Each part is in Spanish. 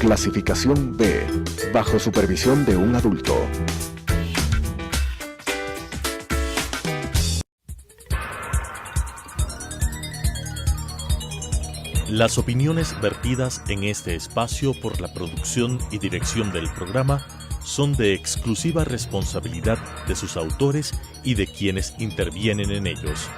Clasificación B, bajo supervisión de un adulto. Las opiniones vertidas en este espacio por la producción y dirección del programa son de exclusiva responsabilidad de sus autores y de quienes intervienen en ellos.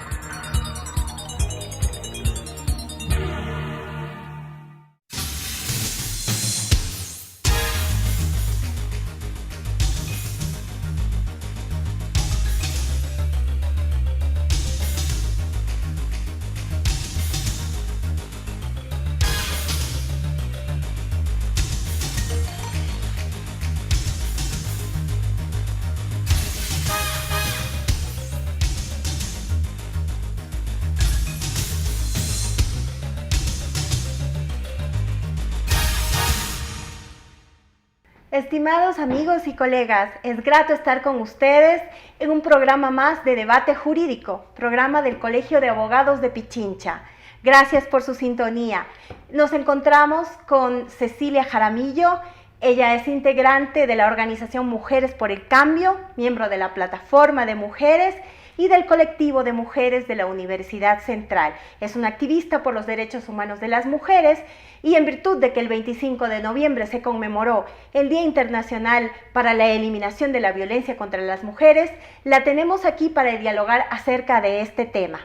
Estimados amigos y colegas, es grato estar con ustedes en un programa más de debate jurídico, programa del Colegio de Abogados de Pichincha. Gracias por su sintonía. Nos encontramos con Cecilia Jaramillo. Ella es integrante de la organización Mujeres por el Cambio, miembro de la Plataforma de Mujeres y del colectivo de mujeres de la Universidad Central. Es una activista por los derechos humanos de las mujeres y en virtud de que el 25 de noviembre se conmemoró el Día Internacional para la Eliminación de la Violencia contra las Mujeres, la tenemos aquí para dialogar acerca de este tema.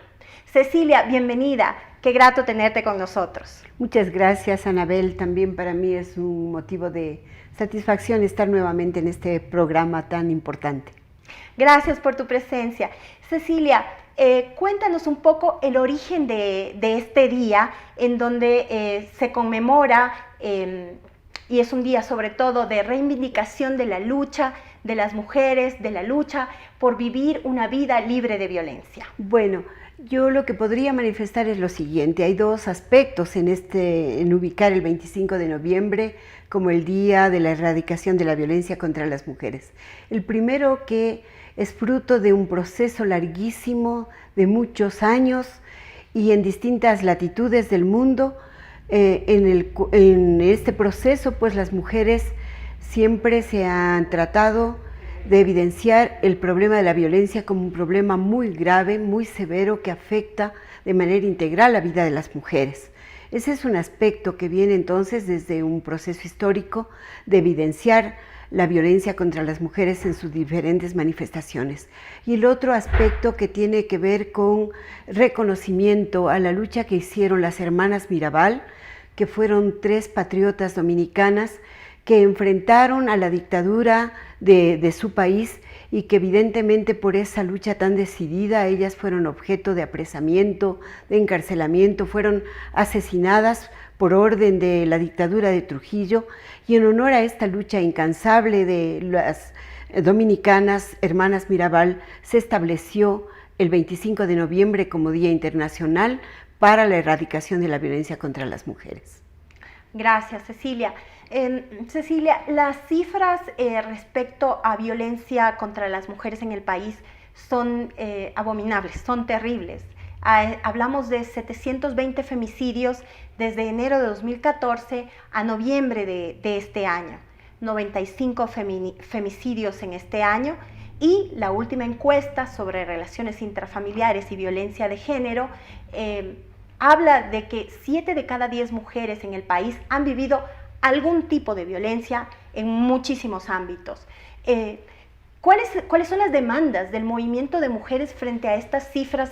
Cecilia, bienvenida. Qué grato tenerte con nosotros. Muchas gracias, Anabel. También para mí es un motivo de satisfacción estar nuevamente en este programa tan importante. Gracias por tu presencia. Cecilia, cuéntanos un poco el origen de este día en donde se conmemora y es un día sobre todo de reivindicación de la lucha de las mujeres, de la lucha por vivir una vida libre de violencia. Bueno, yo lo que podría manifestar es lo siguiente. Hay dos aspectos en ubicar el 25 de noviembre como el Día de la Erradicación de la Violencia contra las Mujeres. El primero, que es fruto de un proceso larguísimo de muchos años y en distintas latitudes del mundo. En este proceso, pues las mujeres siempre se han tratado de evidenciar el problema de la violencia como un problema muy grave, muy severo, que afecta de manera integral la vida de las mujeres. Ese es un aspecto que viene entonces desde un proceso histórico de evidenciar la violencia contra las mujeres en sus diferentes manifestaciones. Y el otro aspecto que tiene que ver con reconocimiento a la lucha que hicieron las hermanas Mirabal, que fueron 3 patriotas dominicanas que enfrentaron a la dictadura de su país y que evidentemente por esa lucha tan decidida ellas fueron objeto de apresamiento, de encarcelamiento, fueron asesinadas por orden de la dictadura de Trujillo, y en honor a esta lucha incansable de las dominicanas hermanas Mirabal se estableció el 25 de noviembre como Día Internacional para la Erradicación de la Violencia contra las Mujeres. Gracias, Cecilia. Cecilia, las cifras respecto a violencia contra las mujeres en el país son abominables, son terribles. Hablamos de 720 femicidios desde enero de 2014 a noviembre de este año, 95 femicidios en este año, y la última encuesta sobre relaciones intrafamiliares y violencia de género habla de que 7 de cada 10 mujeres en el país han vivido algún tipo de violencia en muchísimos ámbitos. ¿Cuáles son las demandas del movimiento de mujeres frente a estas cifras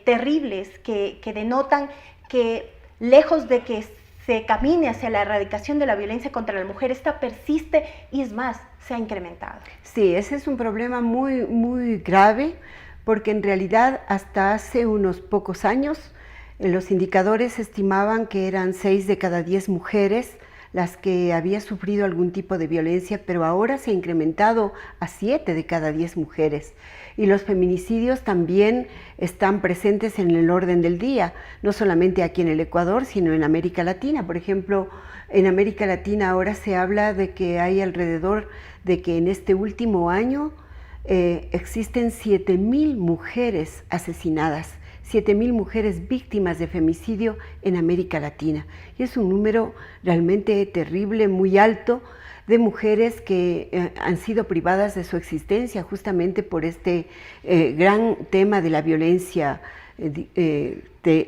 terribles que denotan que lejos de que se camine hacia la erradicación de la violencia contra la mujer, esta persiste y es más, se ha incrementado? Sí, ese es un problema muy, muy grave, porque en realidad hasta hace unos pocos años los indicadores estimaban que eran 6 de cada 10 mujeres las que había sufrido algún tipo de violencia, pero ahora se ha incrementado a 7 de cada 10 mujeres. Y los feminicidios también están presentes en el orden del día, no solamente aquí en el Ecuador, sino en América Latina. Por ejemplo, en América Latina ahora se habla de que hay alrededor de que en este último año existen 7.000 mujeres asesinadas. 7.000 mujeres víctimas de femicidio en América Latina. Y es un número realmente terrible, muy alto, de mujeres que han sido privadas de su existencia justamente por este gran tema de la violencia de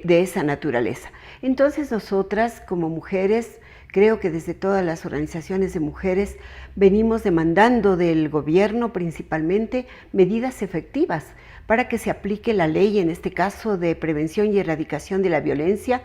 esa naturaleza. Entonces nosotras como mujeres, creo que desde todas las organizaciones de mujeres venimos demandando del gobierno principalmente medidas efectivas para que se aplique la ley, en este caso de prevención y erradicación de la violencia,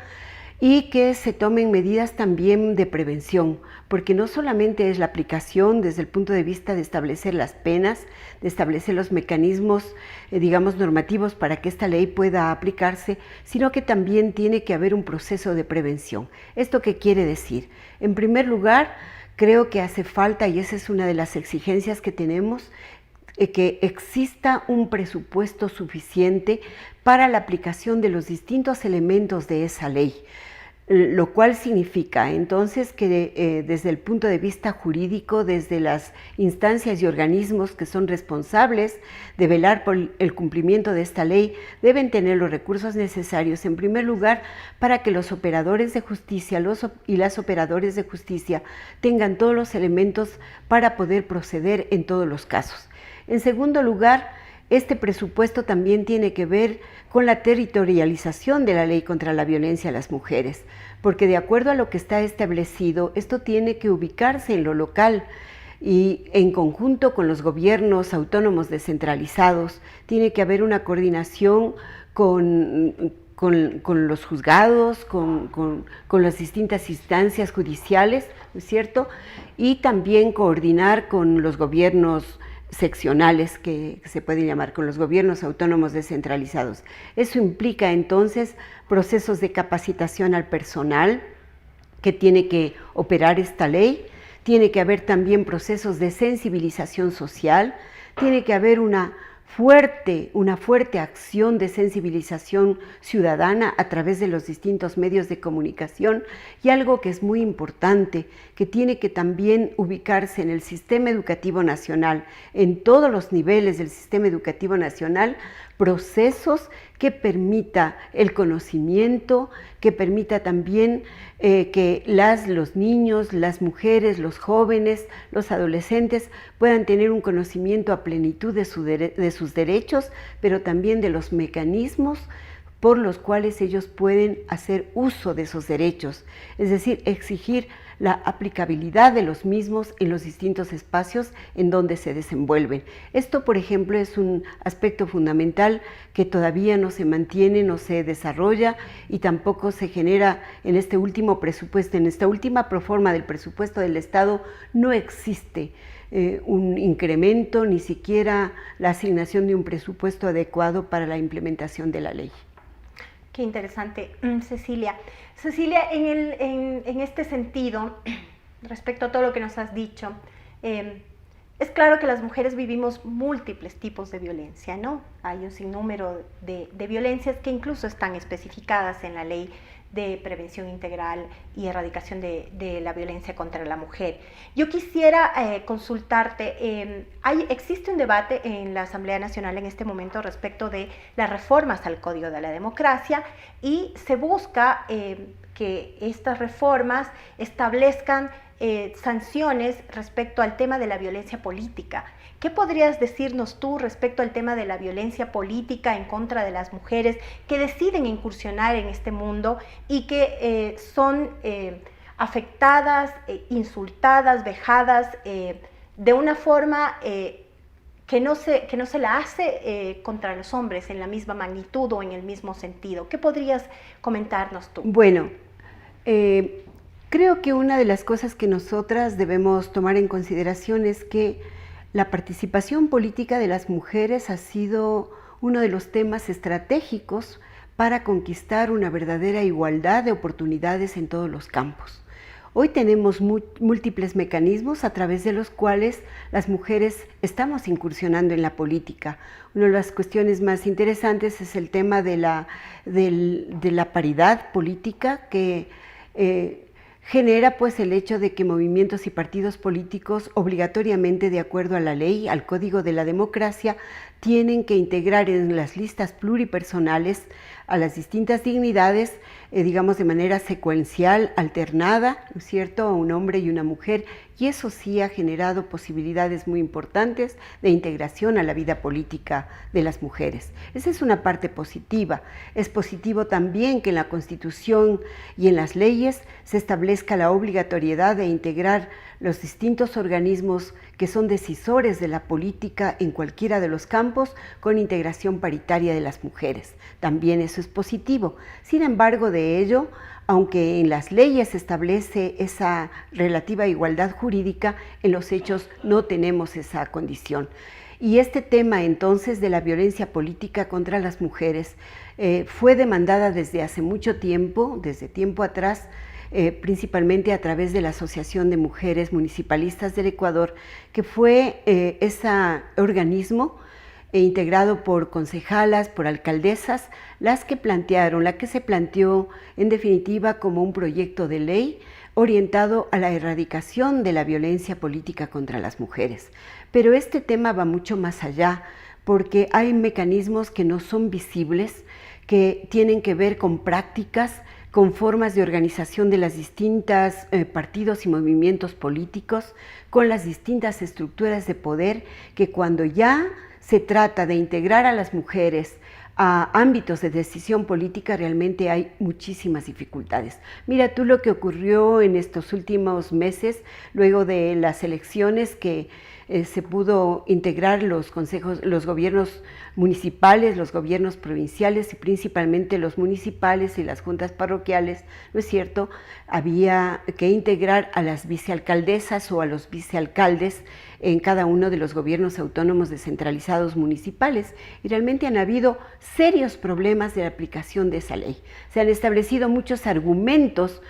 y que se tomen medidas también de prevención, porque no solamente es la aplicación desde el punto de vista de establecer las penas, de establecer los mecanismos, digamos, normativos para que esta ley pueda aplicarse, sino que también tiene que haber un proceso de prevención. ¿Esto qué quiere decir? En primer lugar, creo que hace falta, y esa es una de las exigencias que tenemos, que exista un presupuesto suficiente para la aplicación de los distintos elementos de esa ley, lo cual significa entonces que desde el punto de vista jurídico, desde las instancias y organismos que son responsables de velar por el cumplimiento de esta ley, deben tener los recursos necesarios, en primer lugar, para que los operadores de justicia y las operadoras de justicia tengan todos los elementos para poder proceder en todos los casos. En segundo lugar, este presupuesto también tiene que ver con la territorialización de la ley contra la violencia a las mujeres, porque de acuerdo a lo que está establecido, esto tiene que ubicarse en lo local y en conjunto con los gobiernos autónomos descentralizados. Tiene que haber una coordinación con los juzgados, con las distintas instancias judiciales, ¿no es cierto? Y también coordinar con los gobiernos seccionales, que se pueden llamar, con los gobiernos autónomos descentralizados. Eso implica entonces procesos de capacitación al personal que tiene que operar esta ley, tiene que haber también procesos de sensibilización social, tiene que haber una fuerte acción de sensibilización ciudadana a través de los distintos medios de comunicación, y algo que es muy importante, que tiene que también ubicarse en el sistema educativo nacional, en todos los niveles del sistema educativo nacional, procesos que permita el conocimiento, que permita también que los niños, las mujeres, los jóvenes, los adolescentes puedan tener un conocimiento a plenitud de sus derechos, pero también de los mecanismos por los cuales ellos pueden hacer uso de esos derechos, es decir, exigir la aplicabilidad de los mismos en los distintos espacios en donde se desenvuelven. Esto, por ejemplo, es un aspecto fundamental que todavía no se mantiene, no se desarrolla y tampoco se genera en este último presupuesto, en esta última proforma del presupuesto del Estado. No existe un incremento, ni siquiera la asignación de un presupuesto adecuado para la implementación de la ley. Qué interesante, Cecilia. Cecilia, en este sentido, respecto a todo lo que nos has dicho, es claro que las mujeres vivimos múltiples tipos de violencia, ¿no? Hay un sinnúmero de violencias que incluso están especificadas en la Ley de Prevención Integral y Erradicación de la Violencia contra la Mujer. Yo quisiera consultarte, existe un debate en la Asamblea Nacional en este momento respecto de las reformas al Código de la Democracia, y se busca que estas reformas establezcan sanciones respecto al tema de la violencia política. ¿Qué podrías decirnos tú respecto al tema de la violencia política en contra de las mujeres que deciden incursionar en este mundo y que son afectadas, insultadas, vejadas de una forma que no se la hace contra los hombres en la misma magnitud o en el mismo sentido? ¿Qué podrías comentarnos tú? Bueno, creo que una de las cosas que nosotras debemos tomar en consideración es que la participación política de las mujeres ha sido uno de los temas estratégicos para conquistar una verdadera igualdad de oportunidades en todos los campos. Hoy tenemos múltiples mecanismos a través de los cuales las mujeres estamos incursionando en la política. Una de las cuestiones más interesantes es el tema de la paridad política que genera pues el hecho de que movimientos y partidos políticos obligatoriamente, de acuerdo a la ley, al Código de la Democracia, tienen que integrar en las listas pluripersonales a las distintas dignidades, digamos de manera secuencial, alternada, ¿no es cierto?, a un hombre y una mujer, y eso sí ha generado posibilidades muy importantes de integración a la vida política de las mujeres. Esa es una parte positiva. Es positivo también que en la Constitución y en las leyes se establezca la obligatoriedad de integrar los distintos organismos que son decisores de la política en cualquiera de los campos con integración paritaria de las mujeres. También eso es positivo. Sin embargo, de ello, aunque en las leyes se establece esa relativa igualdad jurídica, en los hechos no tenemos esa condición. Y este tema entonces de la violencia política contra las mujeres fue demandada desde hace mucho tiempo, desde tiempo atrás, principalmente a través de la Asociación de Mujeres Municipalistas del Ecuador, que fue ese organismo integrado por concejalas, por alcaldesas, la que se planteó en definitiva como un proyecto de ley orientado a la erradicación de la violencia política contra las mujeres. Pero este tema va mucho más allá, porque hay mecanismos que no son visibles, que tienen que ver con prácticas, con formas de organización de las distintas partidos y movimientos políticos, con las distintas estructuras de poder, que cuando ya se trata de integrar a las mujeres a ámbitos de decisión política, realmente hay muchísimas dificultades. Mira tú lo que ocurrió en estos últimos meses, luego de las elecciones que se pudo integrar los consejos, los gobiernos municipales, los gobiernos provinciales y principalmente los municipales y las juntas parroquiales, ¿no es cierto? Había que integrar a las vicealcaldesas o a los vicealcaldes en cada uno de los gobiernos autónomos descentralizados municipales, y realmente han habido serios problemas de la aplicación de esa ley. Se han establecido muchos argumentos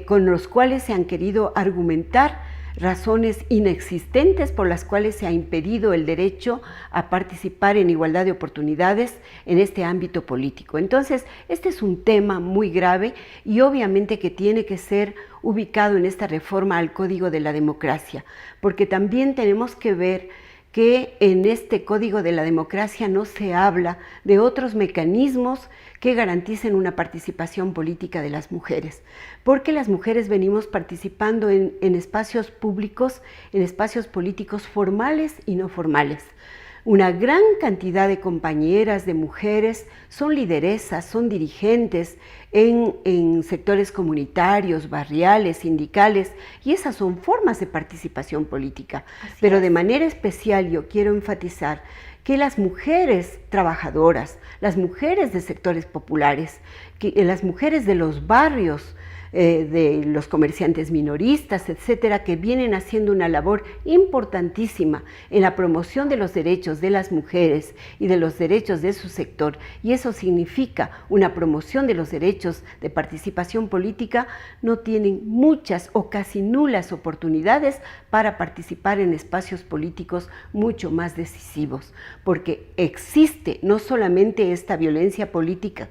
con los cuales se han querido argumentar razones inexistentes por las cuales se ha impedido el derecho a participar en igualdad de oportunidades en este ámbito político. Entonces, este es un tema muy grave y obviamente que tiene que ser ubicado en esta reforma al Código de la Democracia, porque también tenemos que ver que en este Código de la Democracia no se habla de otros mecanismos que garanticen una participación política de las mujeres, porque las mujeres venimos participando en espacios públicos, en espacios políticos formales y no formales. Una gran cantidad de compañeras, de mujeres, son lideresas, son dirigentes en sectores comunitarios, barriales, sindicales, y esas son formas de participación política. Pero de manera especial yo quiero enfatizar que las mujeres trabajadoras, las mujeres de sectores populares, las mujeres de los barrios, de los comerciantes minoristas, etcétera, que vienen haciendo una labor importantísima en la promoción de los derechos de las mujeres y de los derechos de su sector, y eso significa una promoción de los derechos de participación política, no tienen muchas o casi nulas oportunidades para participar en espacios políticos mucho más decisivos, porque existe no solamente esta violencia política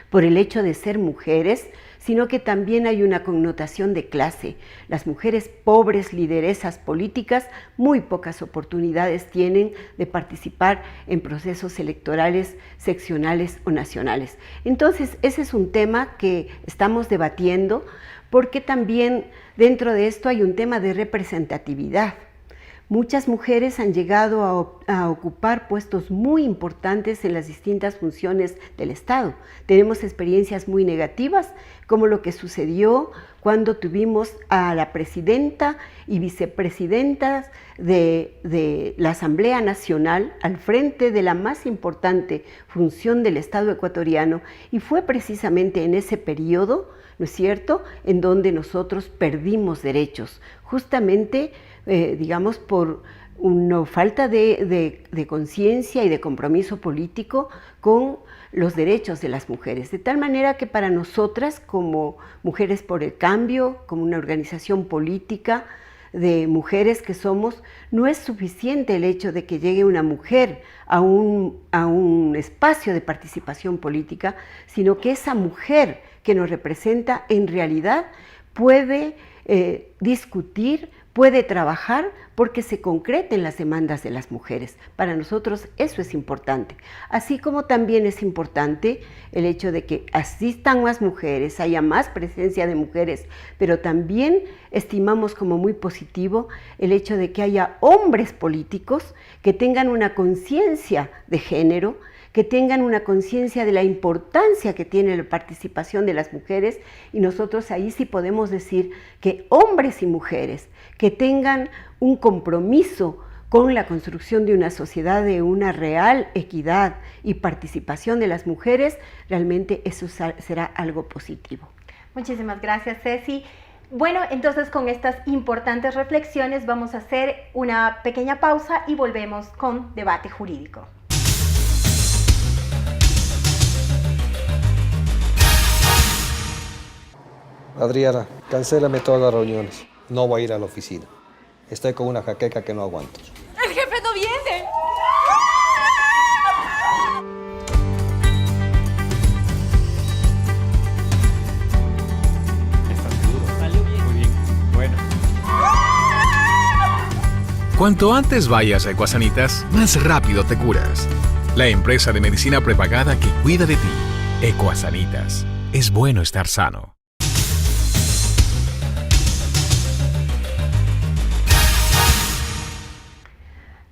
por el hecho de ser mujeres, sino que también hay una connotación de clase. Las mujeres pobres, lideresas políticas, muy pocas oportunidades tienen de participar en procesos electorales seccionales o nacionales. Entonces, ese es un tema que estamos debatiendo, porque también dentro de esto hay un tema de representatividad. Muchas mujeres han llegado a ocupar puestos muy importantes en las distintas funciones del Estado. Tenemos experiencias muy negativas, como lo que sucedió cuando tuvimos a la presidenta y vicepresidentas de la Asamblea Nacional al frente de la más importante función del Estado ecuatoriano, y fue precisamente en ese periodo, ¿no es cierto?, en donde nosotros perdimos derechos, justamente digamos, por una falta de conciencia y de compromiso político con los derechos de las mujeres. De tal manera que para nosotras, como Mujeres por el Cambio, como una organización política de mujeres que somos, no es suficiente el hecho de que llegue una mujer a un espacio de participación política, sino que esa mujer que nos representa en realidad puede discutir, puede trabajar porque se concreten las demandas de las mujeres. Para nosotros eso es importante. Así como también es importante el hecho de que asistan más mujeres, haya más presencia de mujeres, pero también estimamos como muy positivo el hecho de que haya hombres políticos que tengan una conciencia de género, que tengan una conciencia de la importancia que tiene la participación de las mujeres, y nosotros ahí sí podemos decir que hombres y mujeres que tengan un compromiso con la construcción de una sociedad de una real equidad y participación de las mujeres, realmente eso será algo positivo. Muchísimas gracias, Ceci. Bueno, entonces con estas importantes reflexiones vamos a hacer una pequeña pausa y volvemos con Debate Jurídico. Adriana, cancélame todas las reuniones. No voy a ir a la oficina. Estoy con una jaqueca que no aguanto. ¡El jefe no viene! ¿Estás seguro? Salió bien. Muy bien. Bueno. Cuanto antes vayas a Ecuasanitas, más rápido te curas. La empresa de medicina prepagada que cuida de ti. Ecuasanitas. Es bueno estar sano.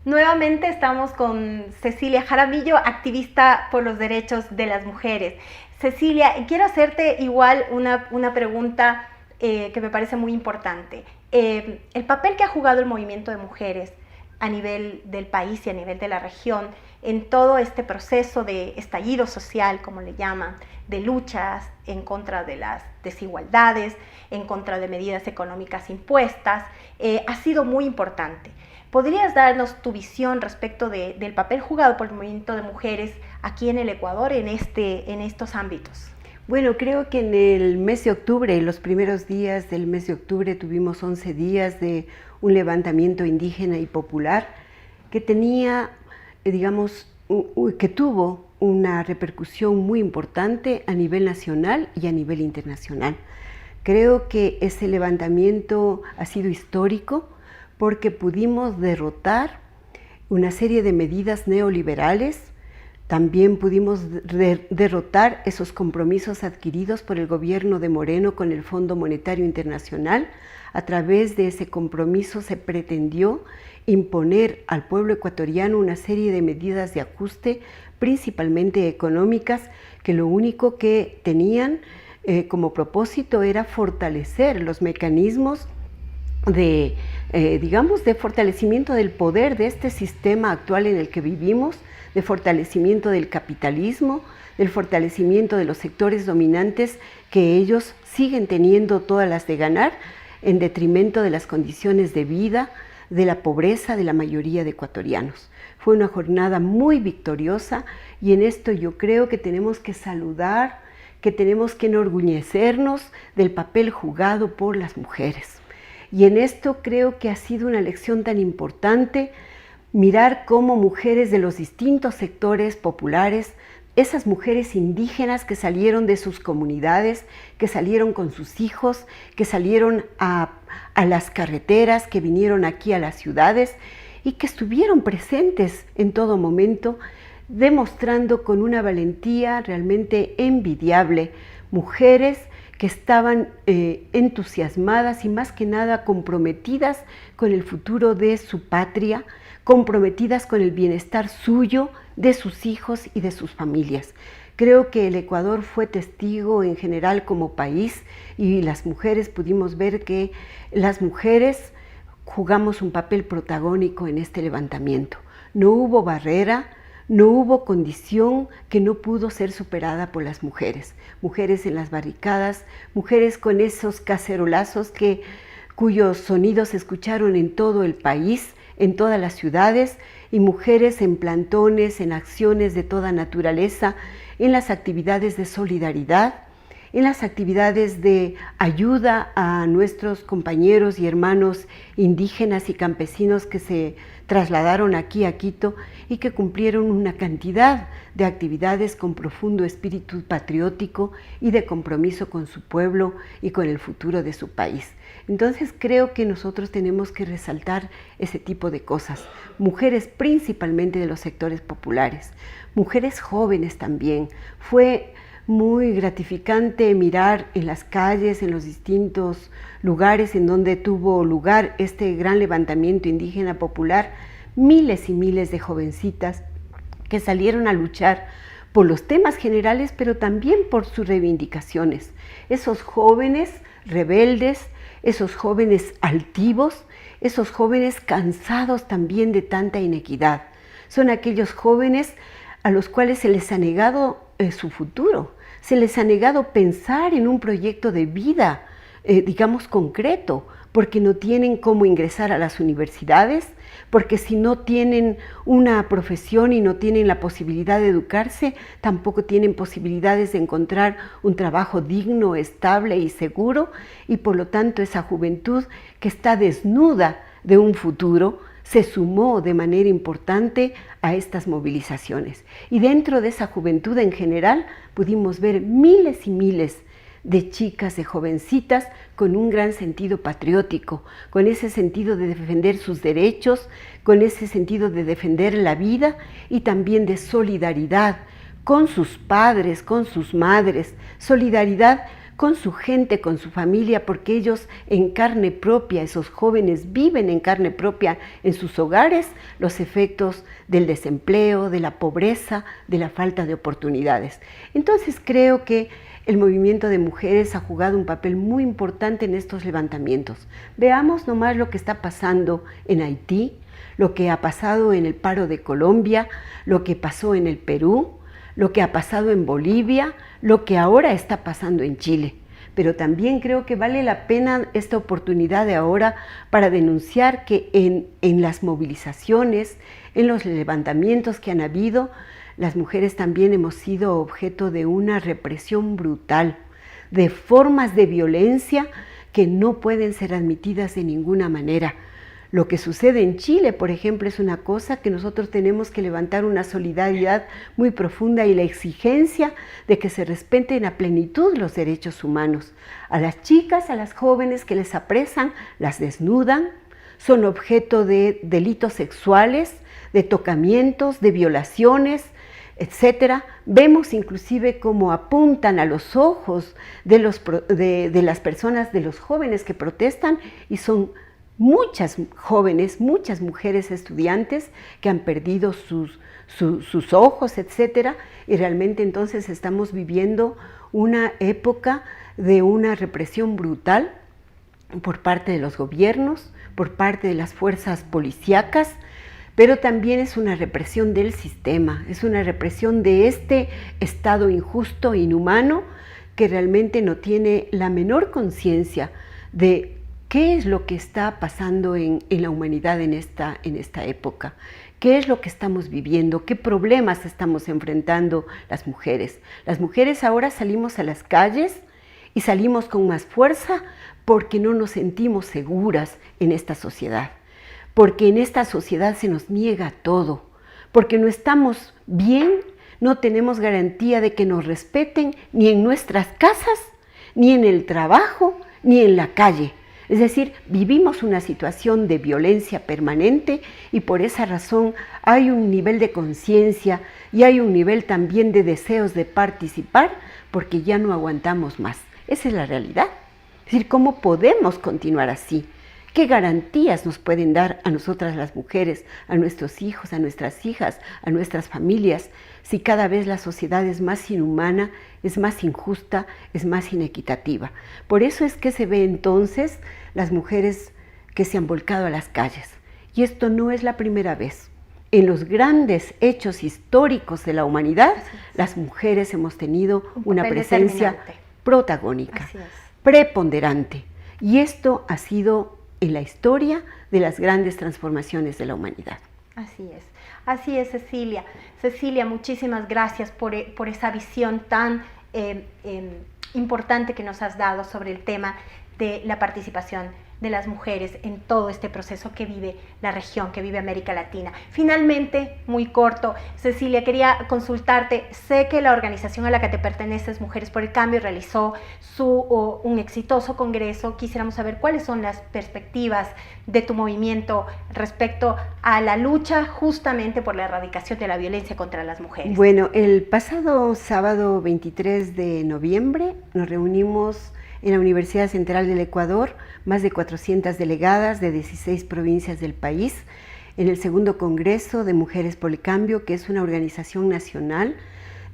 Nuevamente estamos con Cecilia Jaramillo, activista por los derechos de las mujeres. Cecilia, quiero hacerte igual una pregunta que me parece muy importante. El papel que ha jugado el movimiento de mujeres a nivel del país y a nivel de la región en todo este proceso de estallido social, como le llaman, de luchas en contra de las desigualdades, en contra de medidas económicas impuestas, ha sido muy importante. ¿Podrías darnos tu visión respecto del papel jugado por el movimiento de mujeres aquí en el Ecuador en estos ámbitos? Bueno, creo que en el mes de octubre, los primeros días del mes de octubre, tuvimos 11 días de un levantamiento indígena y popular que tenía, digamos, que tuvo una repercusión muy importante a nivel nacional y a nivel internacional. Creo que ese levantamiento ha sido histórico, porque pudimos derrotar una serie de medidas neoliberales, también pudimos derrotar esos compromisos adquiridos por el gobierno de Moreno con el Fondo Monetario Internacional. A través de ese compromiso se pretendió imponer al pueblo ecuatoriano una serie de medidas de ajuste, principalmente económicas, que lo único que tenían como propósito era fortalecer los mecanismos de fortalecimiento del poder de este sistema actual en el que vivimos, de fortalecimiento del capitalismo, del fortalecimiento de los sectores dominantes que ellos siguen teniendo todas las de ganar en detrimento de las condiciones de vida, de la pobreza de la mayoría de ecuatorianos. Fue una jornada muy victoriosa y en esto yo creo que tenemos que saludar, que tenemos que enorgullecernos del papel jugado por las mujeres. Y en esto creo que ha sido una lección tan importante mirar cómo mujeres de los distintos sectores populares, esas mujeres indígenas que salieron de sus comunidades, que salieron con sus hijos, que salieron a las carreteras, que vinieron aquí a las ciudades y que estuvieron presentes en todo momento, demostrando con una valentía realmente envidiable, mujeres que estaban entusiasmadas y más que nada comprometidas con el futuro de su patria, comprometidas con el bienestar suyo, de sus hijos y de sus familias. Creo que el Ecuador fue testigo en general como país y las mujeres pudimos ver que las mujeres jugamos un papel protagónico en este levantamiento. No hubo barrera, no hubo condición que no pudo ser superada por las mujeres. Mujeres en las barricadas, mujeres con esos cacerolazos cuyos sonidos se escucharon en todo el país, en todas las ciudades, y mujeres en plantones, en acciones de toda naturaleza, en las actividades de solidaridad, en las actividades de ayuda a nuestros compañeros y hermanos indígenas y campesinos que se trasladaron aquí a Quito y que cumplieron una cantidad de actividades con profundo espíritu patriótico y de compromiso con su pueblo y con el futuro de su país. Entonces creo que nosotros tenemos que resaltar ese tipo de cosas. Mujeres principalmente de los sectores populares, mujeres jóvenes también. Fue muy gratificante mirar en las calles, en los distintos lugares en donde tuvo lugar este gran levantamiento indígena popular, miles y miles de jovencitas que salieron a luchar por los temas generales, pero también por sus reivindicaciones. Esos jóvenes rebeldes, esos jóvenes altivos, esos jóvenes cansados también de tanta inequidad. Son aquellos jóvenes a los cuales se les ha negado su futuro, se les ha negado pensar en un proyecto de vida, digamos, concreto, porque no tienen cómo ingresar a las universidades, porque si no tienen una profesión y no tienen la posibilidad de educarse, tampoco tienen posibilidades de encontrar un trabajo digno, estable y seguro, y por lo tanto esa juventud que está desnuda de un futuro, se sumó de manera importante a estas movilizaciones. Y dentro de esa juventud en general pudimos ver miles y miles de chicas, de jovencitas con un gran sentido patriótico, con ese sentido de defender sus derechos, con ese sentido de defender la vida y también de solidaridad con sus padres, con sus madres, solidaridad con su gente, con su familia, porque ellos en carne propia, esos jóvenes viven en carne propia en sus hogares los efectos del desempleo, de la pobreza, de la falta de oportunidades. Entonces creo que el movimiento de mujeres ha jugado un papel muy importante en estos levantamientos. Veamos nomás lo que está pasando en Haití, lo que ha pasado en el paro de Colombia, lo que pasó en el Perú, lo que ha pasado en Bolivia, lo que ahora está pasando en Chile. Pero también creo que vale la pena esta oportunidad de ahora para denunciar que en las movilizaciones, en los levantamientos que han habido, las mujeres también hemos sido objeto de una represión brutal, de formas de violencia que no pueden ser admitidas de ninguna manera. Lo que sucede en Chile, por ejemplo, es una cosa que nosotros tenemos que levantar una solidaridad muy profunda y la exigencia de que se respeten a plenitud los derechos humanos. A las chicas, a las jóvenes que les apresan, las desnudan, son objeto de delitos sexuales, de tocamientos, de violaciones, etcétera. Vemos inclusive cómo apuntan a los ojos de las personas, de los jóvenes que protestan, y son muchas jóvenes, muchas mujeres estudiantes que han perdido sus ojos, etcétera, y realmente entonces estamos viviendo una época de una represión brutal por parte de los gobiernos, por parte de las fuerzas policíacas, pero también es una represión del sistema, es una represión de este Estado injusto, inhumano, que realmente no tiene la menor conciencia de qué es lo que está pasando en la humanidad en esta época, qué es lo que estamos viviendo, qué problemas estamos enfrentando las mujeres. Las mujeres ahora salimos a las calles y salimos con más fuerza porque no nos sentimos seguras en esta sociedad, porque en esta sociedad se nos niega todo, porque no estamos bien, no tenemos garantía de que nos respeten ni en nuestras casas, ni en el trabajo, ni en la calle. Es decir, vivimos una situación de violencia permanente y por esa razón hay un nivel de conciencia y hay un nivel también de deseos de participar porque ya no aguantamos más. Esa es la realidad. Es decir, ¿cómo podemos continuar así? ¿Qué garantías nos pueden dar a nosotras las mujeres, a nuestros hijos, a nuestras hijas, a nuestras familias, si cada vez la sociedad es más inhumana, es más injusta, es más inequitativa? Por eso es que se ve entonces las mujeres que se han volcado a las calles. Y esto no es la primera vez. En los grandes hechos históricos de la humanidad, las mujeres hemos tenido una presencia protagónica, preponderante. Y esto ha sido en la historia de las grandes transformaciones de la humanidad. Así es, Cecilia. Cecilia, muchísimas gracias por esa visión tan importante que nos has dado sobre el tema de la participación de las mujeres en todo este proceso que vive la región, que vive América Latina. Finalmente, muy corto, Cecilia, quería consultarte. Sé que la organización a la que te perteneces, Mujeres por el Cambio, realizó un exitoso congreso. Quisiéramos saber cuáles son las perspectivas de tu movimiento respecto a la lucha justamente por la erradicación de la violencia contra las mujeres. Bueno, el pasado sábado 23 de noviembre nos reunimos en la Universidad Central del Ecuador, más de 400 delegadas de 16 provincias del país, en el segundo Congreso de Mujeres por el Cambio, que es una organización nacional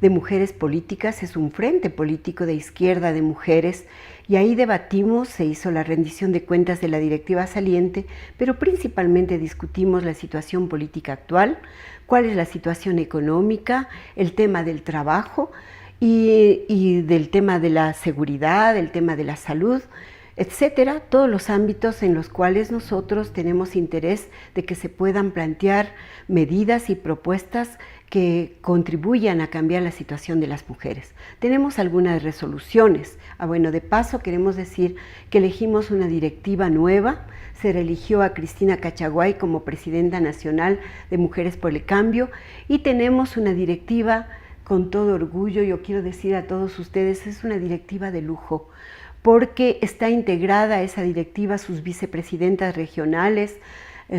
de mujeres políticas, es un frente político de izquierda de mujeres, y ahí debatimos, se hizo la rendición de cuentas de la directiva saliente, pero principalmente discutimos la situación política actual, cuál es la situación económica, el tema del trabajo, y del tema de la seguridad, el tema de la salud, etcétera, todos los ámbitos en los cuales nosotros tenemos interés de que se puedan plantear medidas y propuestas que contribuyan a cambiar la situación de las mujeres. Tenemos algunas resoluciones. Bueno, de paso queremos decir que elegimos una directiva nueva. Se reeligió a Cristina Cachaguay como presidenta nacional de Mujeres por el Cambio, y tenemos una directiva con todo orgullo. Yo quiero decir a todos ustedes, es una directiva de lujo, porque está integrada a esa directiva sus vicepresidentas regionales,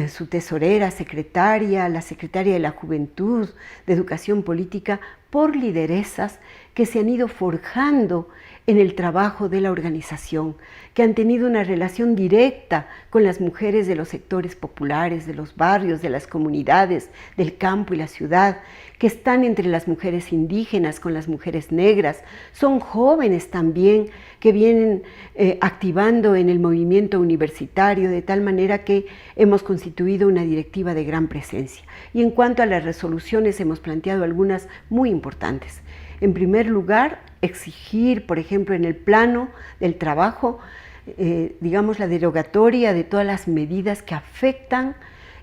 su tesorera, secretaria, la secretaria de la Juventud, de Educación Política, por lideresas que se han ido forjando en el trabajo de la organización, que han tenido una relación directa con las mujeres de los sectores populares, de los barrios, de las comunidades, del campo y la ciudad, que están entre las mujeres indígenas, con las mujeres negras. Son jóvenes también que vienen activando en el movimiento universitario, de tal manera que hemos constituido una directiva de gran presencia. Y en cuanto a las resoluciones, hemos planteado algunas muy importantes. En primer lugar, exigir, por ejemplo, en el plano del trabajo, digamos, la derogatoria de todas las medidas que afectan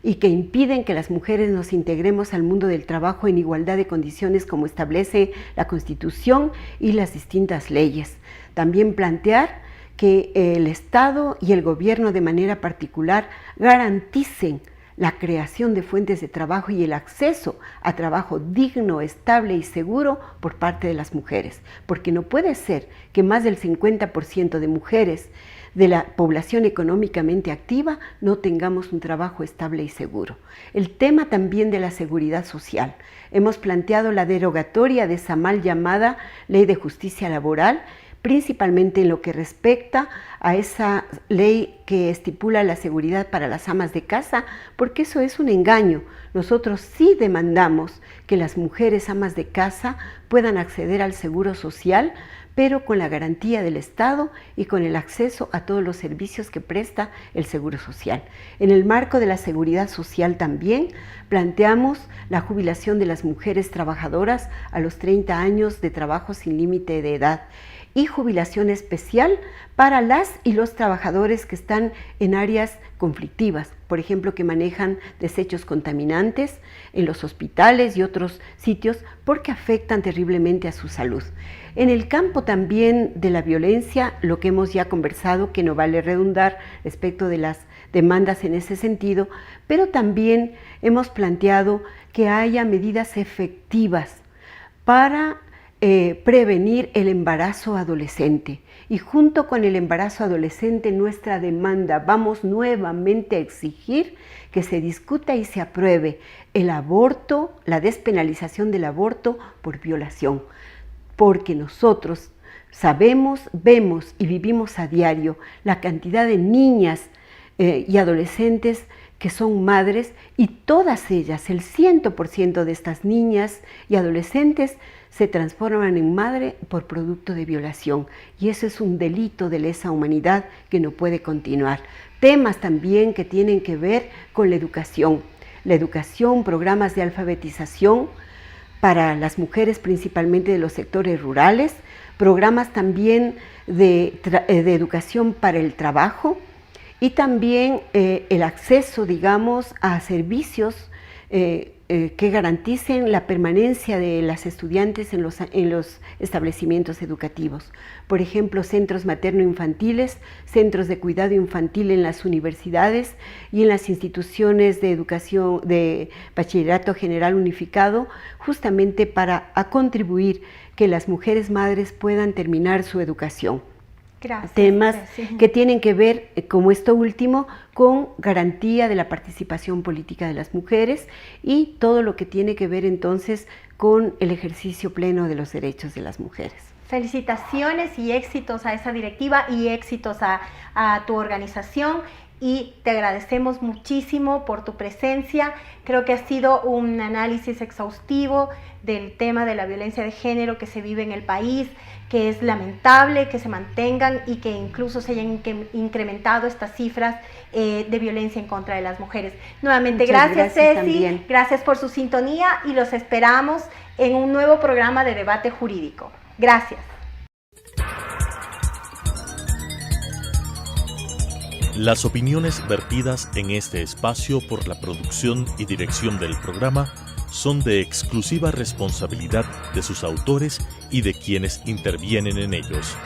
y que impiden que las mujeres nos integremos al mundo del trabajo en igualdad de condiciones como establece la Constitución y las distintas leyes. También plantear que el Estado y el gobierno de manera particular garanticen la creación de fuentes de trabajo y el acceso a trabajo digno, estable y seguro por parte de las mujeres, porque no puede ser que más del 50% de mujeres de la población económicamente activa no tengamos un trabajo estable y seguro. El tema también de la seguridad social. Hemos planteado la derogatoria de esa mal llamada Ley de Justicia Laboral, principalmente en lo que respecta a esa ley que estipula la seguridad para las amas de casa, porque eso es un engaño. Nosotros sí demandamos que las mujeres amas de casa puedan acceder al seguro social, pero con la garantía del Estado y con el acceso a todos los servicios que presta el Seguro Social. En el marco de la seguridad social también planteamos la jubilación de las mujeres trabajadoras a los 30 años de trabajo sin límite de edad y jubilación especial para las y los trabajadores que están en áreas conflictivas, por ejemplo, que manejan desechos contaminantes en los hospitales y otros sitios porque afectan terriblemente a su salud. En el campo también de la violencia, lo que hemos ya conversado, que no vale redundar respecto de las demandas en ese sentido, pero también hemos planteado que haya medidas efectivas para prevenir el embarazo adolescente. Y junto con el embarazo adolescente, nuestra demanda, vamos nuevamente a exigir que se discuta y se apruebe el aborto, la despenalización del aborto por violación, porque nosotros sabemos, vemos y vivimos a diario la cantidad de niñas y adolescentes que son madres, y todas ellas, el 100% de estas niñas y adolescentes se transforman en madre por producto de violación, y eso es un delito de lesa humanidad que no puede continuar. Temas también que tienen que ver con la educación, programas de alfabetización para las mujeres principalmente de los sectores rurales, programas también de educación para el trabajo, y también el acceso, digamos, a servicios que garanticen la permanencia de las estudiantes en los establecimientos educativos. Por ejemplo, centros materno-infantiles, centros de cuidado infantil en las universidades y en las instituciones de educación de bachillerato general unificado, justamente para contribuir que las mujeres madres puedan terminar su educación. Gracias. Temas que tienen que ver, como esto último, con garantía de la participación política de las mujeres y todo lo que tiene que ver entonces con el ejercicio pleno de los derechos de las mujeres. Felicitaciones y éxitos a esa directiva y éxitos a tu organización. Y te agradecemos muchísimo por tu presencia. Creo que ha sido un análisis exhaustivo del tema de la violencia de género que se vive en el país, que es lamentable que se mantengan y que incluso se hayan incrementado estas cifras de violencia en contra de las mujeres. Nuevamente, gracias Ceci, también. Gracias por su sintonía y los esperamos en un nuevo programa de debate jurídico. Gracias. Las opiniones vertidas en este espacio por la producción y dirección del programa son de exclusiva responsabilidad de sus autores y de quienes intervienen en ellos.